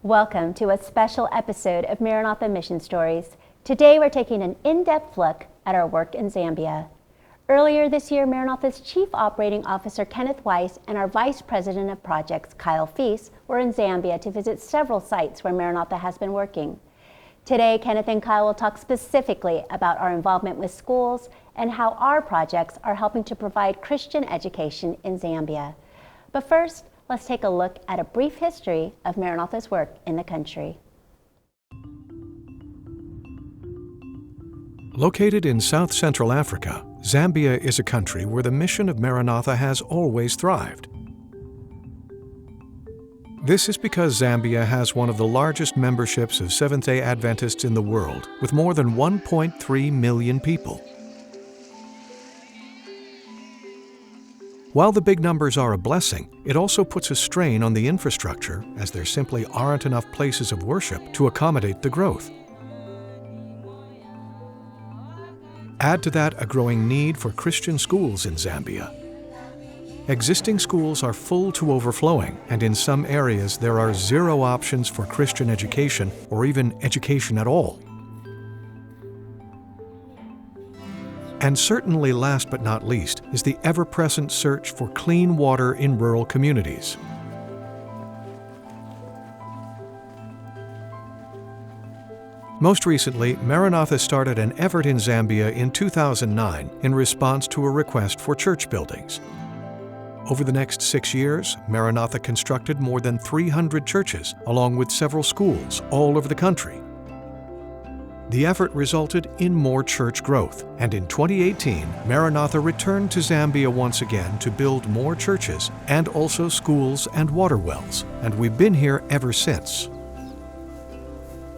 Welcome to a special episode of Maranatha Mission Stories. Today we're taking an in-depth look at our work in Zambia. Earlier this year, Maranatha's Chief Operating Officer Kenneth Weiss and our Vice President of Projects, Fiess, were in Zambia to visit several sites where Maranatha has been working. Today, Kenneth and Kyle will talk specifically about our involvement with schools and how our projects are helping to provide Christian education in Zambia. But first, let's take a look at a brief history of Maranatha's work in the country. Located in South Central Africa, Zambia is a country where the mission of Maranatha has always thrived. This is because Zambia has one of the largest memberships of Seventh-day Adventists in the world, with more than 1.3 million people. While the big numbers are a blessing, it also puts a strain on the infrastructure, as there simply aren't enough places of worship to accommodate the growth. Add to that a growing need for Christian schools in Zambia. Existing schools are full to overflowing, and in some areas there are zero options for Christian education or even education at all. And certainly last but not least is the ever-present search for clean water in rural communities. Most recently, Maranatha started an effort in Zambia in 2009 in response to a request for church buildings. Over the next 6 years, Maranatha constructed more than 300 churches, along with several schools all over the country. The effort resulted in more church growth, and in 2018, Maranatha returned to Zambia once again to build more churches and also schools and water wells, and we've been here ever since.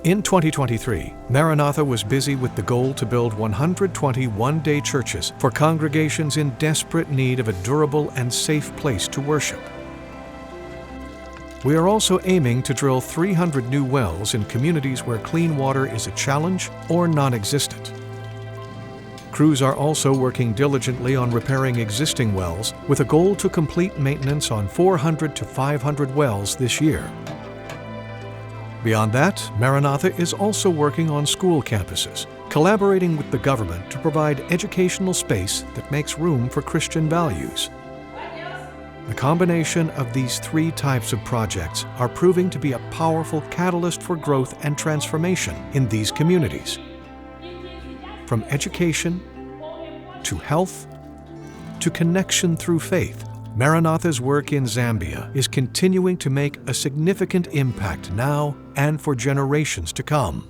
In 2023, Maranatha was busy with the goal to build 120 one-day churches for congregations in desperate need of a durable and safe place to worship. We are also aiming to drill 300 new wells in communities where clean water is a challenge or non-existent. Crews are also working diligently on repairing existing wells with a goal to complete maintenance on 400 to 500 wells this year. Beyond that, Maranatha is also working on school campuses, collaborating with the government to provide educational space that makes room for Christian values. The combination of these three types of projects are proving to be a powerful catalyst for growth and transformation in these communities. From education to health to connection through faith, Maranatha's work in Zambia is continuing to make a significant impact now and for generations to come.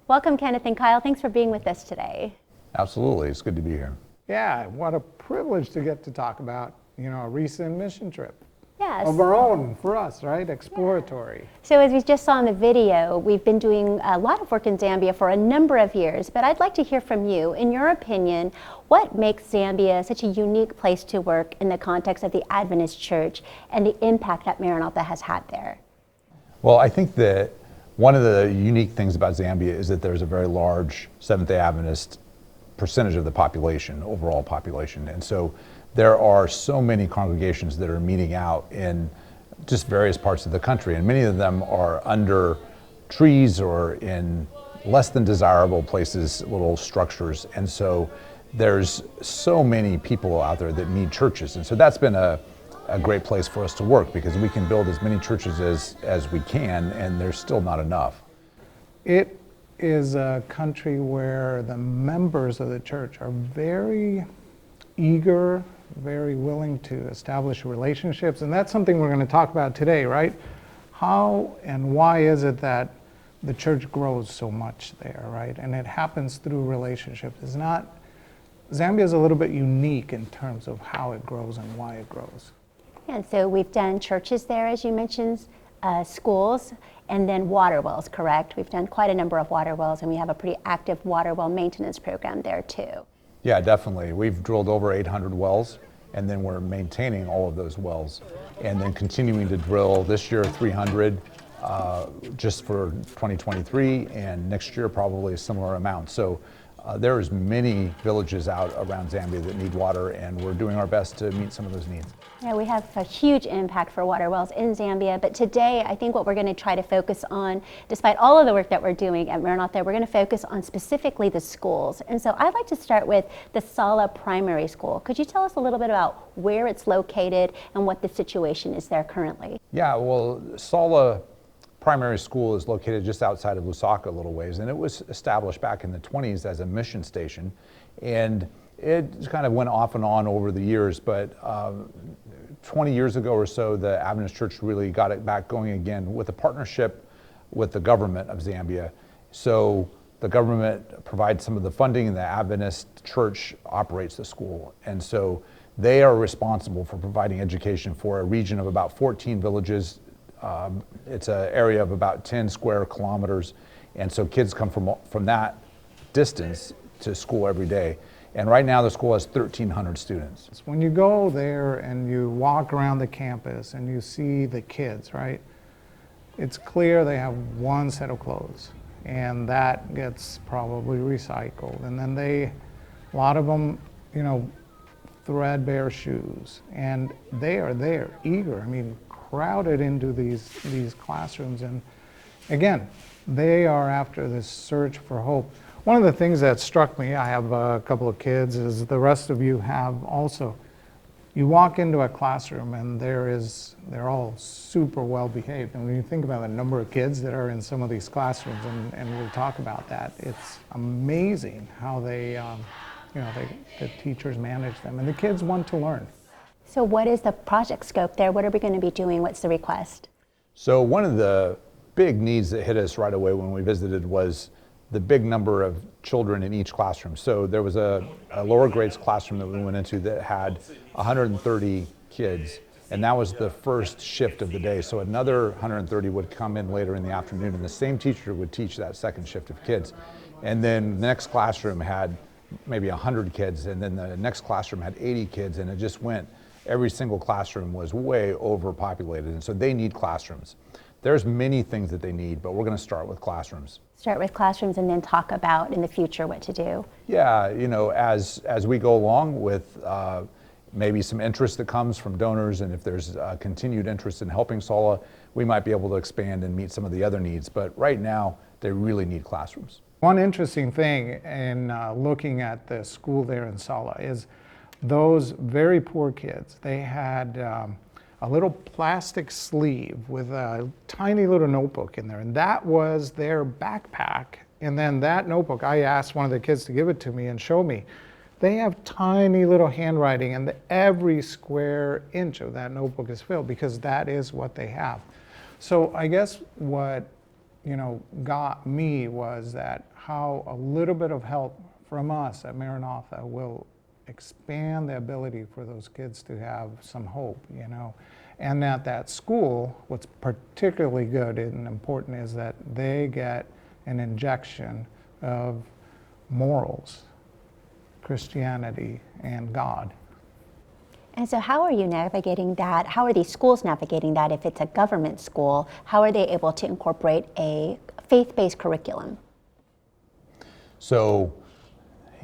Welcome, Kenneth and Kyle. Thanks for being with us today. Absolutely. It's good to be here. Yeah, what a privilege to get to talk about, a recent mission trip. Yes. Of our own, for us, right? Exploratory. Yeah. So as we just saw in the video, we've been doing a lot of work in Zambia for a number of years, but I'd like to hear from you. In your opinion, what makes Zambia such a unique place to work in the context of the Adventist Church and the impact that Maranatha has had there? Well, I think that one of the unique things about Zambia is that there's a very large Seventh-day Adventist percentage of the population, overall population. And so there are so many congregations that are meeting out in just various parts of the country, and many of them are under trees or in less than desirable places, little structures. And so there's so many people out there that need churches. And so that's been a great place for us to work, because we can build as many churches as we can, and there's still not enough. It is a country where the members of the church are very eager, very willing to establish relationships, and that's something we're going to talk about today, right? How and why is it that the church grows so much there, right? And it happens through relationships. Zambia is a little bit unique in terms of how it grows and why it grows. And so we've done churches there, as you mentioned, schools, and then water wells, correct? We've done quite a number of water wells, and we have a pretty active water well maintenance program there too. Yeah, definitely. We've drilled over 800 wells, and then we're maintaining all of those wells, and then continuing to drill this year 300 just for 2023, and next year probably a similar amount. So There's many villages out around Zambia that need water, and we're doing our best to meet some of those needs. Yeah, we have a huge impact for water wells in Zambia, but today I think what we're going to try to focus on, despite all of the work that we're doing at Maranatha, we're going to focus on specifically the schools. And so I'd like to start with the Sala Primary School. Could you tell us a little bit about where it's located and what the situation is there currently? Yeah, well, Sala Primary School is located just outside of Lusaka a little ways, and it was established back in the 20s as a mission station, and it kind of went off and on over the years, but 20 years ago or so, the Adventist Church really got it back going again with a partnership with the government of Zambia. So the government provides some of the funding, and the Adventist Church operates the school, and so they are responsible for providing education for a region of about 14 villages. It's an area of about 10 square kilometers, and so kids come from that distance to school every day. And right now the school has 1,300 students. When you go there and you walk around the campus and you see the kids, right, it's clear they have one set of clothes, and that gets probably recycled. And then a lot of them, you know, threadbare shoes, and they are there, eager. I mean, crowded into these classrooms, and again, they are after this search for hope. One of the things that struck me, I have a couple of kids, as the rest of you have also. You walk into a classroom and they're all super well behaved, and when you think about the number of kids that are in some of these classrooms, and we'll talk about that, it's amazing how the teachers manage them, and the kids want to learn. So what is the project scope there? What are we going to be doing? What's the request? So one of the big needs that hit us right away when we visited was the big number of children in each classroom. So there was a lower grades classroom that we went into that had 130 kids, and that was the first shift of the day. So another 130 would come in later in the afternoon, and the same teacher would teach that second shift of kids. And then the next classroom had maybe 100 kids, and then the next classroom had 80 kids, and it just went. Every single classroom was way overpopulated, and so they need classrooms. There's many things that they need, but we're going to start with classrooms. Start with classrooms and then talk about in the future what to do. Yeah, you know, as we go along with maybe some interest that comes from donors, and if there's continued interest in helping Sala, we might be able to expand and meet some of the other needs, but right now they really need classrooms. One interesting thing in looking at the school there in Sala is those very poor kids, they had a little plastic sleeve with a tiny little notebook in there, and that was their backpack. And then that notebook, I asked one of the kids to give it to me and show me. They have tiny little handwriting, and every square inch of that notebook is filled because that is what they have. So I guess what, you know, got me was that how a little bit of help from us at Maranatha will expand the ability for those kids to have some hope, you know. And at that school, what's particularly good and important is that they get an injection of morals, Christianity, and God. And so how are you navigating that? How are these schools navigating that? If it's a government school, how are they able to incorporate a faith-based curriculum? So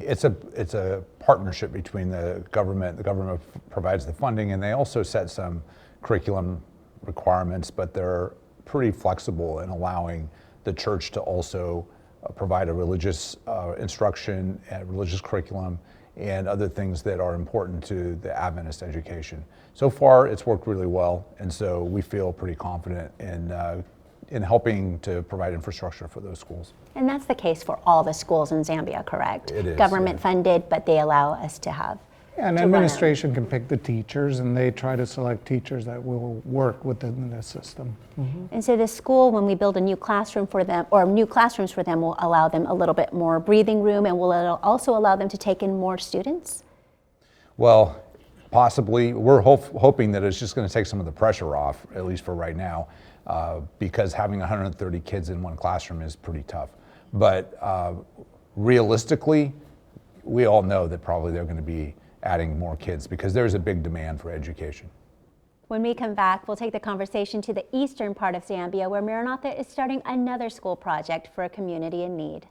it's a partnership between the government provides the funding, and they also set some curriculum requirements, but they're pretty flexible in allowing the church to also provide a religious instruction and religious curriculum and other things that are important to the Adventist education. So far it's worked really well, and so we feel pretty confident in helping to provide infrastructure for those schools. And that's the case for all the schools in Zambia, correct? It is. Government funded, but they allow us to have. And administration can pick the teachers, and they try to select teachers that will work within the system. Mm-hmm. And so the school, when we build a new classroom for them, or new classrooms for them, will allow them a little bit more breathing room, and will also allow them to take in more students? Well, possibly. We're hoping that it's just going to take some of the pressure off, at least for right now, because having 130 kids in one classroom is pretty tough. But realistically, we all know that probably they're going to be adding more kids because there's a big demand for education. When we come back, we'll take the conversation to the eastern part of Zambia, where Maranatha is starting another school project for a community in need.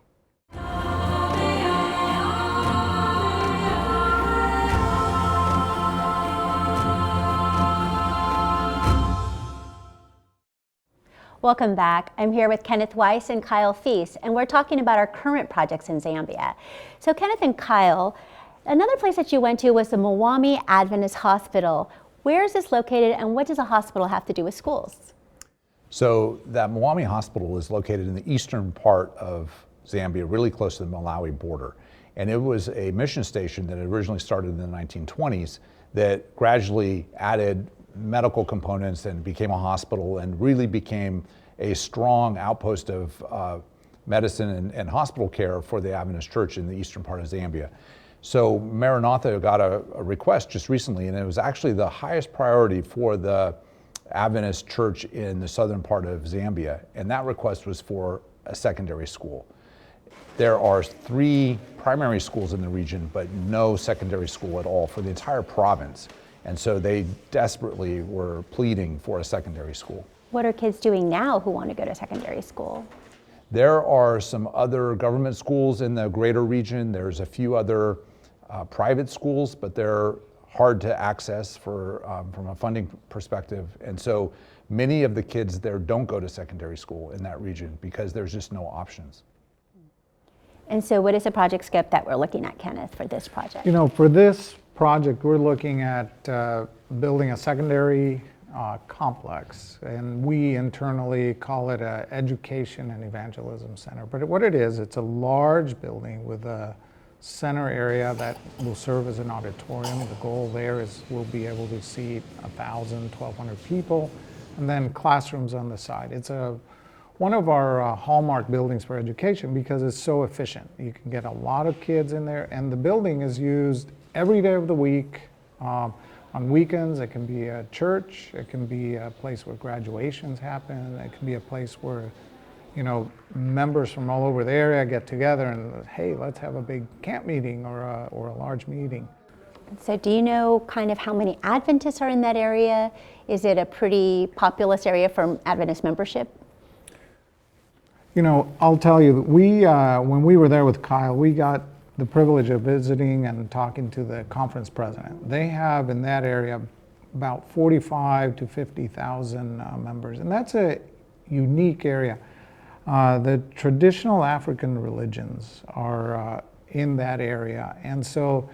Welcome back. I'm here with Kenneth Weiss and Kyle Fiess, and we're talking about our current projects in Zambia. So Kenneth and Kyle, another place that you went to was the Mwami Adventist Hospital. Where is this located, and what does a hospital have to do with schools? So that Mwami Hospital is located in the eastern part of Zambia, really close to the Malawi border. And it was a mission station that originally started in the 1920s that gradually added medical components and became a hospital and really became a strong outpost of medicine and hospital care for the Adventist Church in the eastern part of Zambia. So Maranatha got a request just recently, and it was actually the highest priority for the Adventist Church in the southern part of Zambia, and that request was for a secondary school. There are 3 primary schools in the region, but no secondary school at all for the entire province. And so they desperately were pleading for a secondary school. What are kids doing now who want to go to secondary school? There are some other government schools in the greater region. There's a few other private schools, but they're hard to access from a funding perspective. And so many of the kids there don't go to secondary school in that region because there's just no options. And so what is the project scope that we're looking at, Kenneth, for this project? You know, for this project, we're looking at building a secondary complex, and we internally call it an education and evangelism center. But what it is, it's a large building with a center area that will serve as an auditorium. The goal there is we'll be able to seat 1,000, 1,200 people, and then classrooms on the side. It's one of our hallmark buildings for education because it's so efficient. You can get a lot of kids in there, and the building is used every day of the week. On weekends, it can be a church, it can be a place where graduations happen, it can be a place where, you know, members from all over the area get together and, hey, let's have a big camp meeting or a large meeting. So do you know kind of how many Adventists are in that area? Is it a pretty populous area for Adventist membership? You know, I'll tell you, when we were there with Kyle, we got the privilege of visiting and talking to the conference president. They have in that area about 45 to 50,000 members, and that's a unique area. The traditional African religions are in that area, and so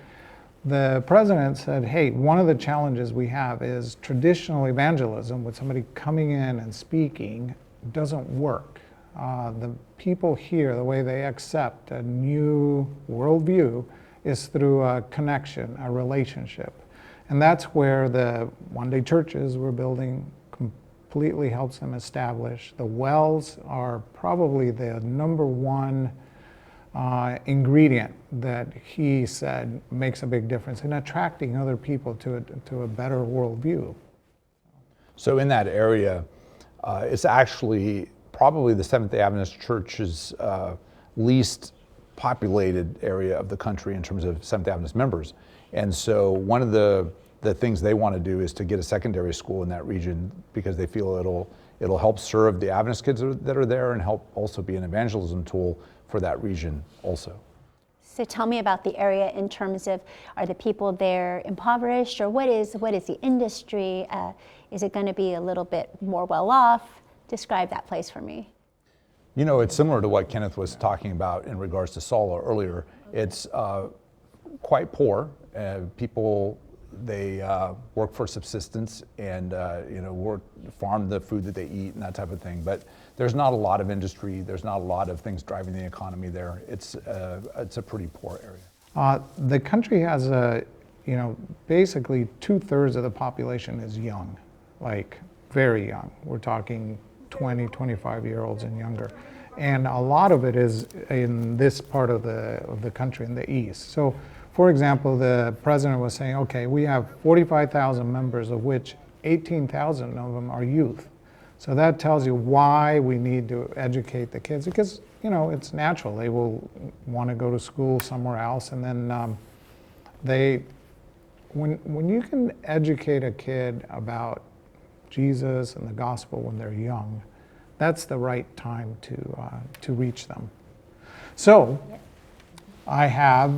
the president said, hey, one of the challenges we have is traditional evangelism with somebody coming in and speaking doesn't work. The people here, the way they accept a new worldview is through a connection, a relationship. And that's where the one-day churches we're building completely helps them establish. The wells are probably the number one ingredient that he said makes a big difference in attracting other people to a better worldview. So in that area, it's actually probably the Seventh-day Adventist Church's least populated area of the country in terms of Seventh-day Adventist members. And so one of the things they want to do is to get a secondary school in that region because they feel it'll help serve the Adventist kids that are there and help also be an evangelism tool for that region also. So tell me about the area in terms of, are the people there impoverished, or what is the industry? Is it going to be a little bit more well off? Describe that place for me. You know, it's similar to what Kenneth was talking about in regards to Sala earlier. It's quite poor. People, they work for subsistence and farm the food that they eat and that type of thing. But there's not a lot of industry. There's not a lot of things driving the economy there. It's a pretty poor area. The country has basically 2/3 of the population is young, like very young. We're talking 20, 25-year-olds and younger. And a lot of it is in this part of the country, in the east. So, for example, the president was saying, okay, we have 45,000 members, of which 18,000 of them are youth. So that tells you why we need to educate the kids, because, you know, it's natural. They will want to go to school somewhere else, and then when you can educate a kid about Jesus and the gospel when they're young, that's the right time to reach them. So I have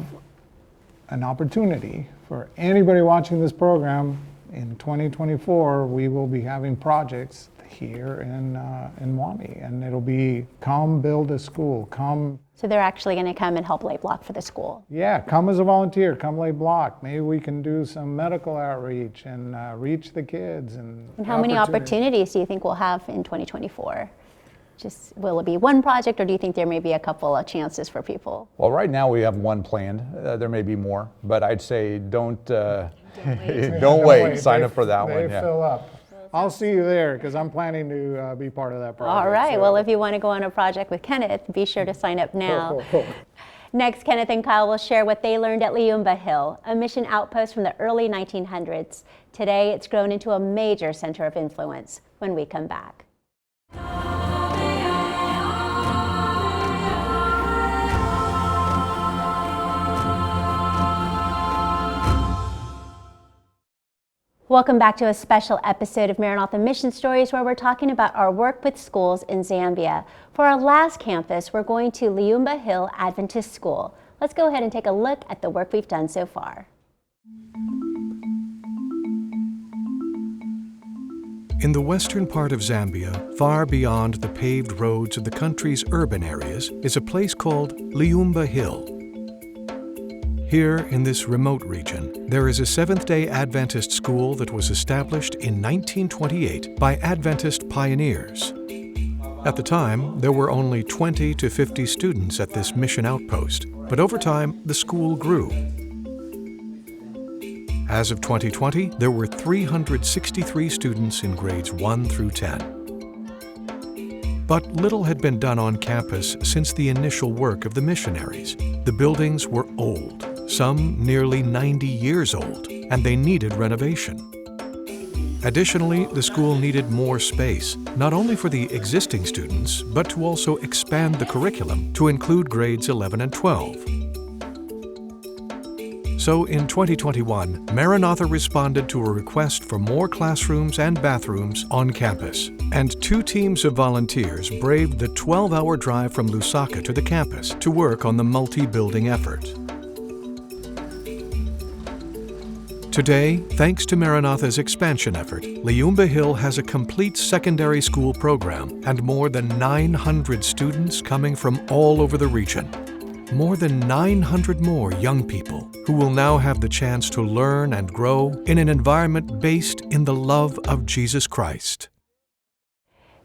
an opportunity for anybody watching this program. In 2024, we will be having projects here in Wami, and it'll be come build a school, come. So they're actually going to come and help lay block for the school. Yeah, come as a volunteer, come lay block. Maybe we can do some medical outreach and reach the kids. And how many opportunities do you think we'll have in 2024? Just, will it be one project, or do you think there may be a couple of chances for people? Well, right now we have one planned. There may be more, but I'd say don't wait. Sign up for that one. They fill up. I'll see you there because I'm planning to be part of that project. All right. So. Well, if you want to go on a project with Kenneth, be sure to sign up now. Next, Kenneth and Kyle will share what they learned at Liumba Hill, a mission outpost from the early 1900s. Today, it's grown into a major center of influence. When we come back. Welcome back to a special episode of Maranatha Mission Stories, where we're talking about our work with schools in Zambia. For our last campus, we're going to Liumba Hill Adventist School. Let's go ahead and take a look at the work we've done so far. In the western part of Zambia, far beyond the paved roads of the country's urban areas, is a place called Liumba Hill. Here, in this remote region, there is a Seventh-day Adventist school that was established in 1928 by Adventist pioneers. At the time, there were only 20 to 50 students at this mission outpost, but over time, the school grew. As of 2020, there were 363 students in grades 1 through 10. But little had been done on campus since the initial work of the missionaries. The buildings were old, some nearly 90 years old, and they needed renovation. Additionally, the school needed more space, not only for the existing students, but to also expand the curriculum to include grades 11 and 12. So in 2021, Maranatha responded to a request for more classrooms and bathrooms on campus, and 2 teams of volunteers braved the 12-hour drive from Lusaka to the campus to work on the multi-building effort. Today, thanks to Maranatha's expansion effort, Liumba Hill has a complete secondary school program and more than 900 students coming from all over the region. More than 900 more young people who will now have the chance to learn and grow in an environment based in the love of Jesus Christ.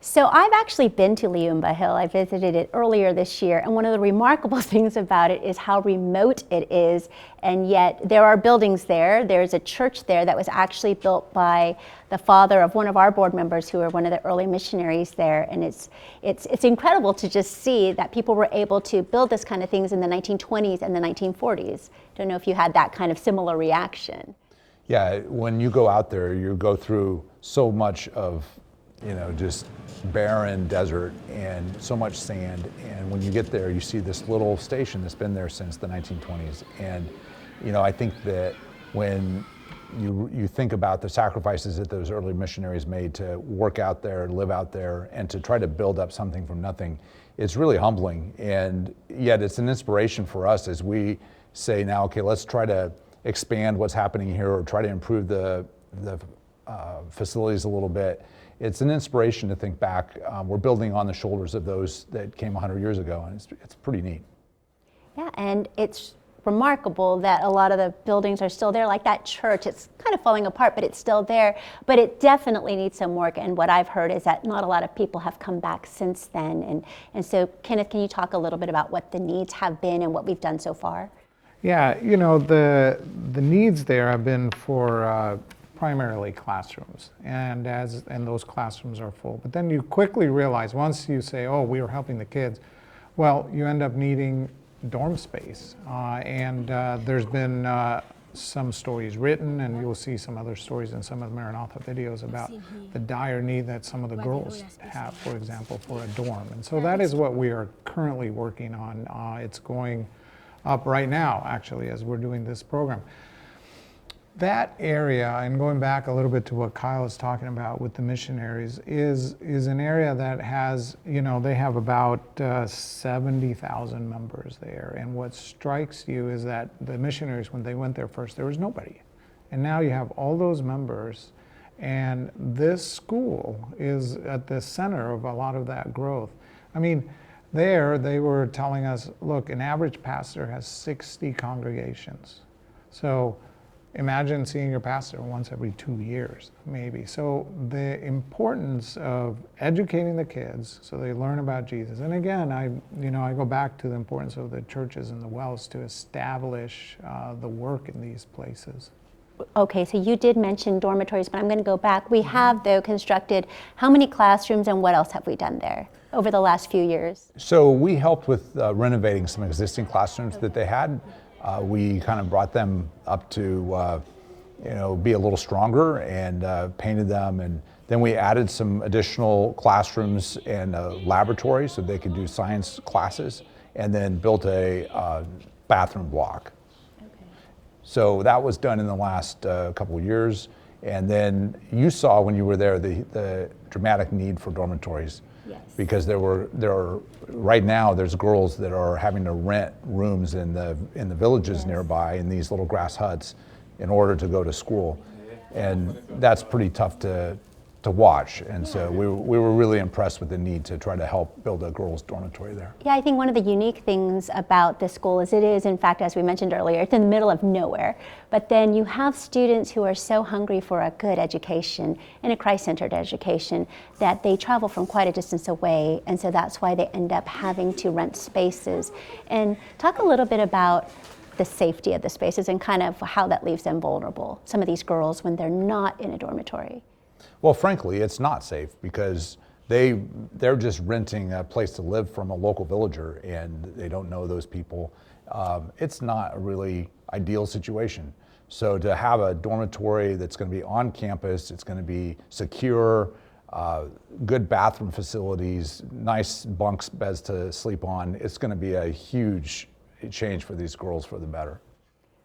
So I've actually been to Liumba Hill. I visited it earlier this year, and one of the remarkable things about it is how remote it is, and yet there are buildings there. There's a church there that was actually built by the father of one of our board members who were one of the early missionaries there, and it's incredible to just see that people were able to build this kind of things in the 1920s and the 1940s. Don't know if you had that kind of similar reaction. Yeah, when you go out there, you go through so much of just barren desert and so much sand. And when you get there, you see this little station that's been there since the 1920s. And, I think that when you think about the sacrifices that those early missionaries made to work out there, live out there, and to try to build up something from nothing, it's really humbling. And yet it's an inspiration for us as we say now, okay, let's try to expand what's happening here or try to improve the facilities a little bit. It's an inspiration to think back. We're building on the shoulders of those that came 100 years ago, and it's pretty neat. Yeah, and it's remarkable that a lot of the buildings are still there, like that church. It's kind of falling apart, but it's still there. But it definitely needs some work, and what I've heard is that not a lot of people have come back since then. And so, Kenneth, can you talk a little bit about what the needs have been and what we've done so far? Yeah, the needs there have been for primarily classrooms, and those classrooms are full. But then you quickly realize, once you say, oh, we were helping the kids, well, you end up needing dorm space. And there's been some stories written, and you'll see some other stories in some of the Maranatha videos about the dire need that some of the girls have, for example, for a dorm. And so that is what we are currently working on. It's going up right now, actually, as we're doing this program. That area, and going back a little bit to what Kyle is talking about with the missionaries, is an area that has, they have about 70,000 members there. And what strikes you is that the missionaries, when they went there first, there was nobody. And now you have all those members, And this school is at the center of a lot of that growth. I mean, there they were telling us, look, an average pastor has 60 congregations. So imagine seeing your pastor once every 2 years, maybe. So the importance of educating the kids so they learn about Jesus. And again, I go back to the importance of the churches and the wells to establish the work in these places. Okay, so you did mention dormitories, but I'm going to go back. We have, though, constructed how many classrooms, and what else have we done there over the last few years? So we helped with renovating some existing classrooms that they had. We kind of brought them up to be a little stronger and painted them, and then we added some additional classrooms and a laboratory so they could do science classes, and then built a bathroom block. So that was done in the last couple of years. And then you saw when you were there the dramatic need for dormitories. Yes. Because there are right now there's girls that are having to rent rooms in the villages Yes. nearby in these little grass huts in order to go to school. And that's pretty tough to watch. And so we were really impressed with the need to try to help build a girls' dormitory there. Yeah, I think one of the unique things about this school is it is, in fact, as we mentioned earlier, it's in the middle of nowhere. But then you have students who are so hungry for a good education and a Christ-centered education that they travel from quite a distance away. And so that's why they end up having to rent spaces. And talk a little bit about the safety of the spaces and kind of how that leaves them vulnerable, some of these girls, when they're not in a dormitory. Well, frankly, it's not safe because they're just renting a place to live from a local villager, and they don't know those people. It's not a really ideal situation. So to have a dormitory that's going to be on campus, it's going to be secure, good bathroom facilities, nice bunks, beds to sleep on, it's going to be a huge change for these girls for the better.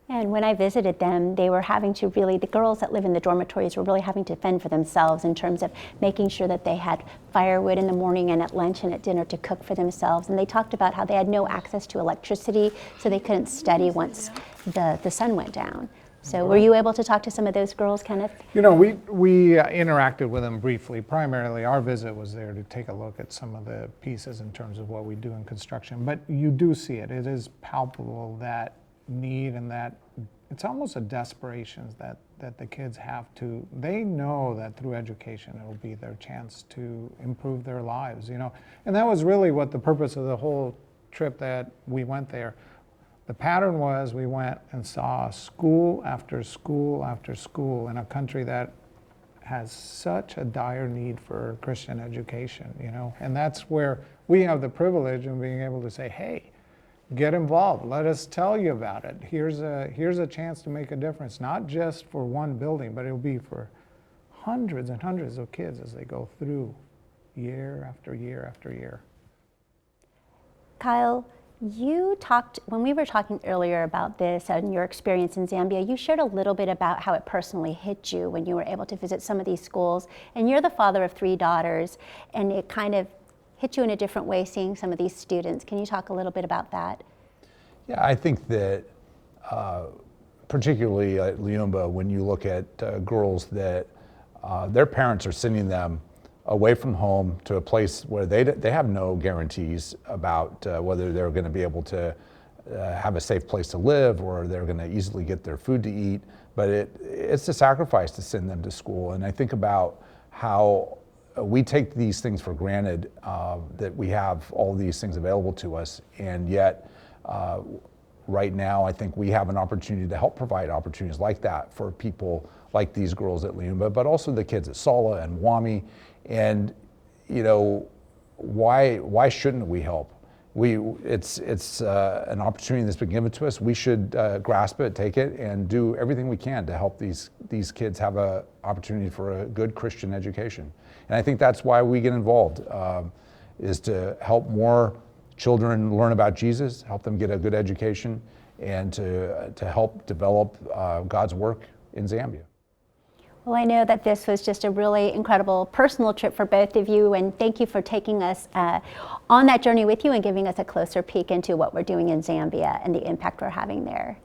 And when I visited them, they were having to really, the girls that live in the dormitories were really having to fend for themselves in terms of making sure that they had firewood in the morning and at lunch and at dinner to cook for themselves. And they talked about how they had no access to electricity, so they couldn't study once the sun went down. So were you able to talk to some of those girls, Kenneth? You know, we interacted with them briefly. Primarily, our visit was there to take a look at some of the pieces in terms of what we do in construction. But you do see it. It is palpable, that need, and that it's almost a desperation that the kids have to, they know that through education it will be their chance to improve their lives, you know. And that was really what the purpose of the whole trip that we went there. The pattern was we went and saw school after school after school in a country that has such a dire need for Christian education, you know. And that's where we have the privilege of being able to say, hey, get involved. Let us tell you about it. Here's a chance to make a difference, not just for one building, but it'll be for hundreds and hundreds of kids as they go through year after year after year. Kyle, you talked, when we were talking earlier about this and your experience in Zambia, you shared a little bit about how it personally hit you when you were able to visit some of these schools. And you're the father of 3 daughters, and it kind of hit you in a different way seeing some of these students. Can you talk a little bit about that? Yeah, I think that particularly at Liumba, when you look at girls that their parents are sending them away from home to a place where they have no guarantees about whether they're going to be able to have a safe place to live or they're going to easily get their food to eat, but it's a sacrifice to send them to school. And I think about how we take these things for granted, that we have all these things available to us, and yet right now I think we have an opportunity to help provide opportunities like that for people like these girls at Liumba, but also the kids at Sala and Wami. And you know, why shouldn't we help? It's an opportunity that's been given to us. We should grasp it, take it, and do everything we can to help these kids have an opportunity for a good Christian education. And I think that's why we get involved, is to help more children learn about Jesus, help them get a good education, and to help develop God's work in Zambia. Well, I know that this was just a really incredible personal trip for both of you, and thank you for taking us on that journey with you and giving us a closer peek into what we're doing in Zambia and the impact we're having there.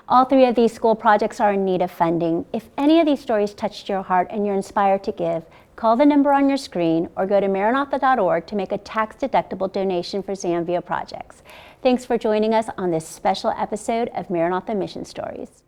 All 3 of these school projects are in need of funding. If any of these stories touched your heart and you're inspired to give, call the number on your screen or go to maranatha.org to make a tax-deductible donation for Zambia projects. Thanks for joining us on this special episode of Maranatha Mission Stories.